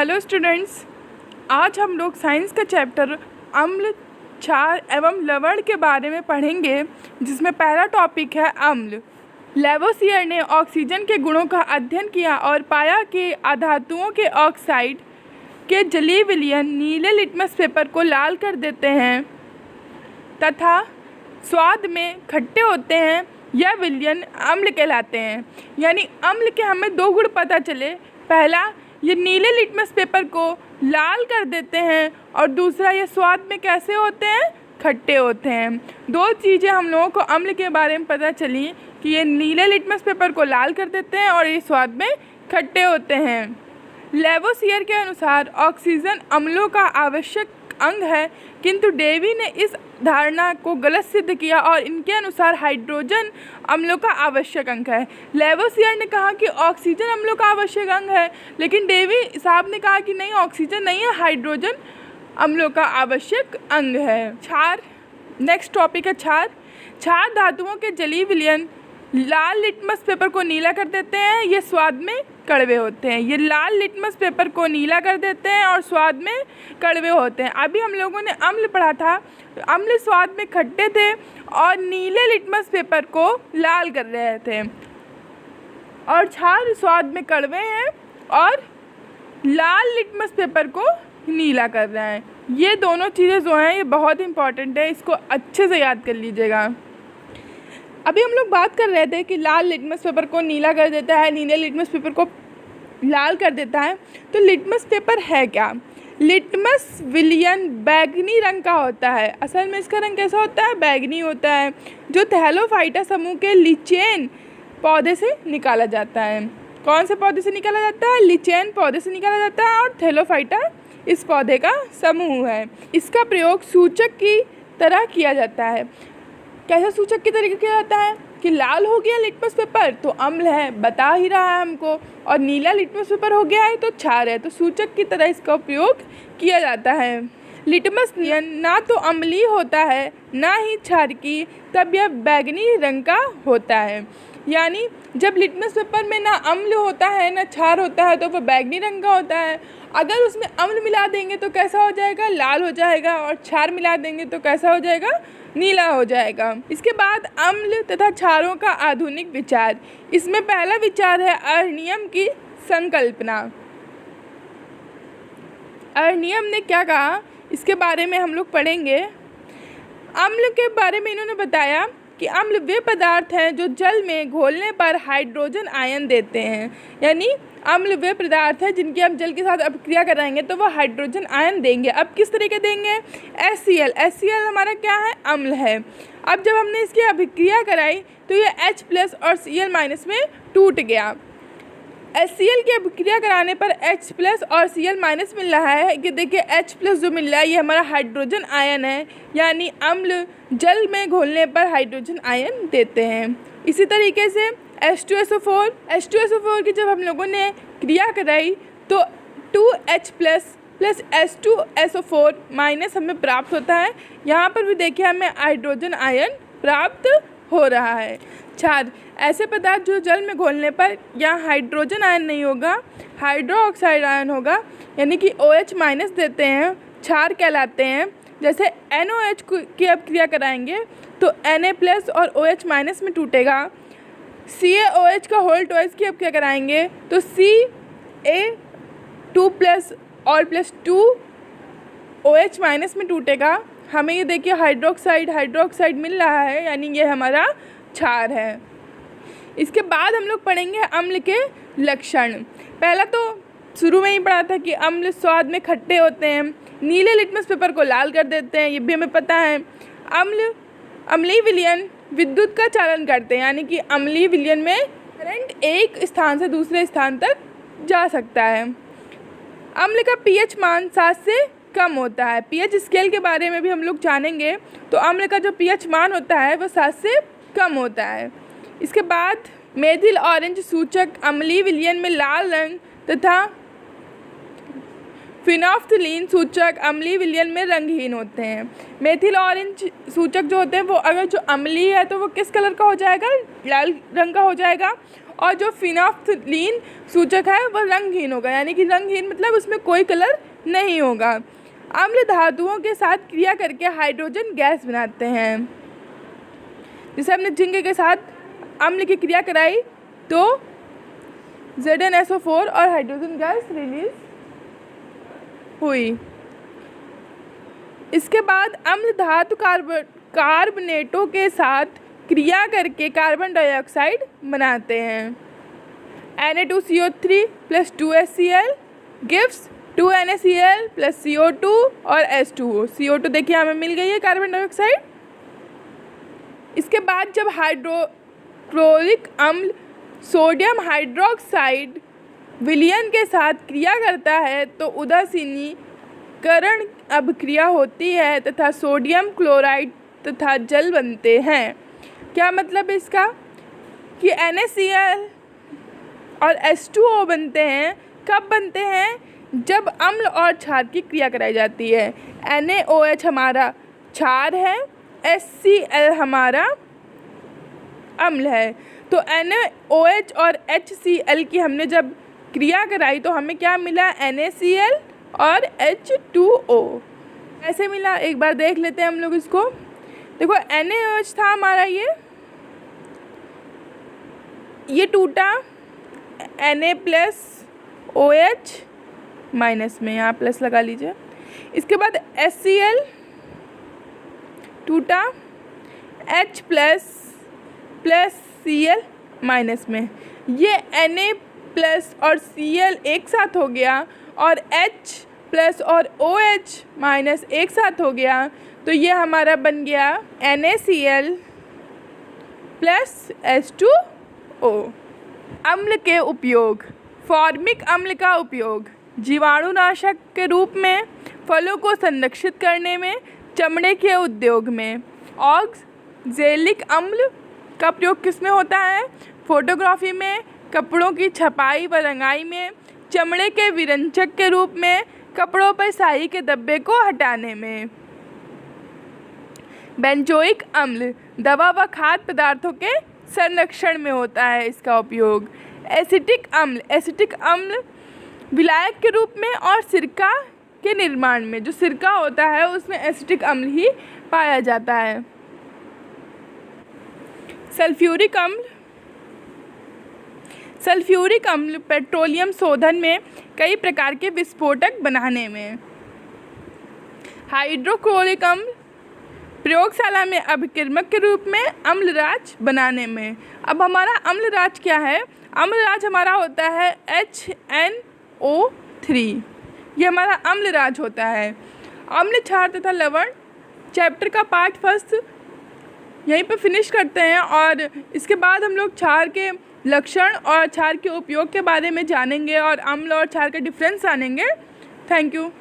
Hello students, आज हम लोग साइंस का चैप्टर अम्ल, क्षार एवं लवण के बारे में पढ़ेंगे, जिसमें पहला टॉपिक है अम्ल। लेवोसियर ने ऑक्सीजन के गुणों का अध्ययन किया और पाया कि अधातुओं के ऑक्साइड के जलीय विलयन नीले लिटमस पेपर को लाल कर देते हैं तथा स्वाद में खट्टे होते हैं। यह विलयन अम्ल कहलाते हैं। यानी अम्ल के हमें दो गुण पता चले, पहला ये नीले लिटमस पेपर को लाल कर देते हैं और दूसरा ये स्वाद में कैसे होते हैं, खट्टे होते हैं। दो चीज़ें हम लोगों को अम्ल के बारे में पता चली कि ये नीले लिटमस पेपर को लाल कर देते हैं और ये स्वाद में खट्टे होते हैं। लेवोसियर के अनुसार ऑक्सीजन अम्लों का आवश्यक अंग है, किंतु डेवी ने इस धारणा को गलत सिद्ध किया और इनके अनुसार हाइड्रोजन अम्लों का आवश्यक अंग है। लेवोसियर ने कहा कि ऑक्सीजन अम्लों का आवश्यक अंग है, लेकिन डेवी साहब ने कहा कि नहीं, ऑक्सीजन नहीं है, हाइड्रोजन अम्लों का आवश्यक अंग है। क्षार, नेक्स्ट टॉपिक है क्षार। क्षार धातुओं के जलीय विलयन लाल लिटमस पेपर को नीला कर देते हैं, ये स्वाद में कड़वे होते हैं। ये लाल लिटमस पेपर को नीला कर देते हैं और स्वाद में कड़वे होते हैं। अभी हम लोगों ने अम्ल पढ़ा था, तो अम्ल स्वाद में खट्टे थे और नीले लिटमस पेपर को लाल कर रहे थे, और क्षार स्वाद में कड़वे हैं और लाल लिटमस पेपर को नीला कर रहे हैं। ये दोनों चीज़ें जो हैं ये बहुत इंपॉर्टेंट है, इसको अच्छे से याद कर लीजिएगा। अभी हम लोग बात कर रहे थे कि लाल लिटमस पेपर को नीला कर देता है, नीले लिटमस पेपर को लाल कर देता है। तो लिटमस पेपर है क्या? लिटमस विलयन बैगनी रंग का होता है। असल में इसका रंग कैसा होता है? बैगनी होता है, जो थैलोफाइटा समूह के लिचेन पौधे से निकाला जाता है। कौन से पौधे से निकाला जाता है? लिचेन पौधे से निकाला जाता है, और थैलोफाइटा इस पौधे का समूह है। इसका प्रयोग सूचक की तरह किया जाता है। कैसे सूचक की तरीके किया जाता है कि लाल हो गया लिटमस पेपर तो अम्ल है, बता ही रहा है हमको, और नीला लिटमस पेपर हो गया है तो क्षार है। तो सूचक की तरह इसका उपयोग किया जाता है। लिटमस ना तो अम्लीय होता है ना ही क्षारकीय, तब यह बैगनी रंग का होता है। यानी जब लिटमस पेपर में ना अम्ल होता है ना क्षार होता है तो वह बैगनी रंग का होता है। अगर उसमें अम्ल मिला देंगे तो कैसा हो जाएगा? लाल हो जाएगा, और क्षार मिला देंगे तो कैसा हो जाएगा? नीला हो जाएगा। इसके बाद अम्ल तथा क्षारों का आधुनिक विचार। इसमें पहला विचार है अर्नियम की संकल्पना। अर्नियम ने क्या कहा, इसके बारे में हम लोग पढ़ेंगे। अम्ल के बारे में इन्होंने बताया कि अम्ल वे पदार्थ हैं जो जल में घोलने पर हाइड्रोजन आयन देते हैं। यानी अम्ल वे पदार्थ हैं जिनकी हम जल के साथ अभिक्रिया कराएंगे तो वह हाइड्रोजन आयन देंगे। अब किस तरीके देंगे? HCl हमारा क्या है? अम्ल है। अब जब हमने इसकी अभिक्रिया कराई तो ये H+ और Cl- में टूट गया। HCl की अभिक्रिया कराने पर H+ और Cl- मिल रहा है। कि देखिए H+ जो मिल रहा है ये हमारा हाइड्रोजन आयन है, यानी अम्ल जल में घोलने पर हाइड्रोजन आयन देते हैं। इसी तरीके से H2SO4 की जब हम लोगों ने क्रिया कराई तो 2H+ H2SO4- हमें प्राप्त होता है। यहाँ पर भी देखिए हमें हाइड्रोजन आयन प्राप्त हो रहा है। क्षार, ऐसे पदार्थ जो जल में घोलने पर यहाँ हाइड्रोजन आयन नहीं होगा, हाइड्रोक्साइड आयन होगा, यानी कि OH- देते हैं, क्षार कहलाते हैं। जैसे NOH की अब क्रिया कराएंगे तो Na+ और OH- में टूटेगा। CaOH का होल ट्वाइस की अब क्या कराएंगे तो Ca2+ और +2 OH- में टूटेगा। हमें ये देखिए हाइड्रोक्साइड मिल रहा है, यानी ये हमारा क्षार है। इसके बाद हम लोग पढ़ेंगे अम्ल के लक्षण। पहला तो शुरू में ही पढ़ा था कि अम्ल स्वाद में खट्टे होते हैं, नीले लिटमस पेपर को लाल कर देते हैं, ये भी हमें पता है। अम्लीय विलयन विद्युत का चालन करते हैं, यानी कि अम्लीय विलयन में करंट एक स्थान से दूसरे स्थान तक जा सकता है। अम्ल का pH मान 7 से कम होता है। pH स्केल के बारे में भी हम लोग जानेंगे। तो अम्ल का जो pH मान होता है वो 7 से कम होता है। इसके बाद मेथिल ऑरेंज सूचक अम्लीय विलयन में लाल रंग तथा फिनोल्फ्थलीन सूचक अम्लीय विलयन में रंगहीन होते हैं। मेथिल ऑरेंज सूचक जो होते हैं वो अगर जो अम्लीय है तो वो किस कलर का हो जाएगा, लाल रंग का हो जाएगा, और जो फिनोल्फ्थलीन सूचक है वो रंगहीन होगा, यानी कि रंगहीन मतलब उसमें कोई कलर नहीं होगा। अम्ल धातुओं के साथ क्रिया करके हाइड्रोजन गैस बनाते हैं। जैसे हमने जिंक के साथ अम्ल की क्रिया कराई तो ZnSO4 और हाइड्रोजन गैस रिलीज हुई। इसके बाद अम्ल धातु कार्बोनेटों के साथ क्रिया करके कार्बन डाइऑक्साइड बनाते हैं। Na2CO3 + 2HCl gives 2NaCl + CO2 और H2O। CO2 देखिए हमें मिल गई है कार्बन डाइऑक्साइड। इसके बाद जब हाइड्रोक्लोरिक अम्ल सोडियम हाइड्रोक्साइड विलयन के साथ क्रिया करता है तो उदासीनीकरण अभिक्रिया होती है तथा सोडियम क्लोराइड तथा जल बनते हैं। क्या मतलब इसका कि NaCl और H2O बनते हैं। कब बनते हैं? जब अम्ल और क्षार की क्रिया कराई जाती है। NaOH हमारा क्षार है, HCl हमारा अम्ल है। तो NaOH और HCl की हमने जब क्रिया कराई तो हमें क्या मिला, NaCl और H2O। ऐसे मिला, एक बार देख लेते हैं हम लोग इसको। देखो NaOH था हमारा, ये टूटा Na + OH माइनस में, यहाँ प्लस लगा लीजिए। इसके बाद HCl टूटा H + Cl माइनस में, ये Na प्लस और Cl एक साथ हो गया और H प्लस और OH माइनस एक साथ हो गया, तो ये हमारा बन गया NaCl + H2O। अम्ल के उपयोग। फॉर्मिक अम्ल का उपयोग जीवाणुनाशक के रूप में, फलों को संरक्षित करने में, चमड़े के उद्योग में। ऑक्जेलिक अम्ल का प्रयोग किस में होता है? फोटोग्राफी में, कपड़ों की छपाई व रंगाई में, चमड़े के विरंचक के रूप में, कपड़ों पर स्याही के धब्बे को हटाने में। बेंजोइक अम्ल दवा व खाद्य पदार्थों के संरक्षण में होता है इसका उपयोग। एसिटिक अम्ल विलायक के रूप में और सिरका के निर्माण में। जो सिरका होता है उसमें एसिटिक अम्ल ही पाया जाता है। सल्फ्यूरिक अम्ल पेट्रोलियम शोधन में, कई प्रकार के विस्फोटक बनाने में। हाइड्रोक्लोरिक अम्ल प्रयोगशाला में अभिक्रमक के रूप में, अम्लराज बनाने में। अब हमारा अम्लराज क्या है? अम्लराज हमारा होता है HNO3, ये हमारा अम्लराज होता है। अम्ल, क्षार तथा लवण चैप्टर का पार्ट फर्स्ट यहीं पे फिनिश करते हैं और इसके बाद हम लोग क्षार के लक्षण और क्षार के उपयोग के बारे में जानेंगे और अम्ल और क्षार का डिफरेंस जानेंगे। Thank you.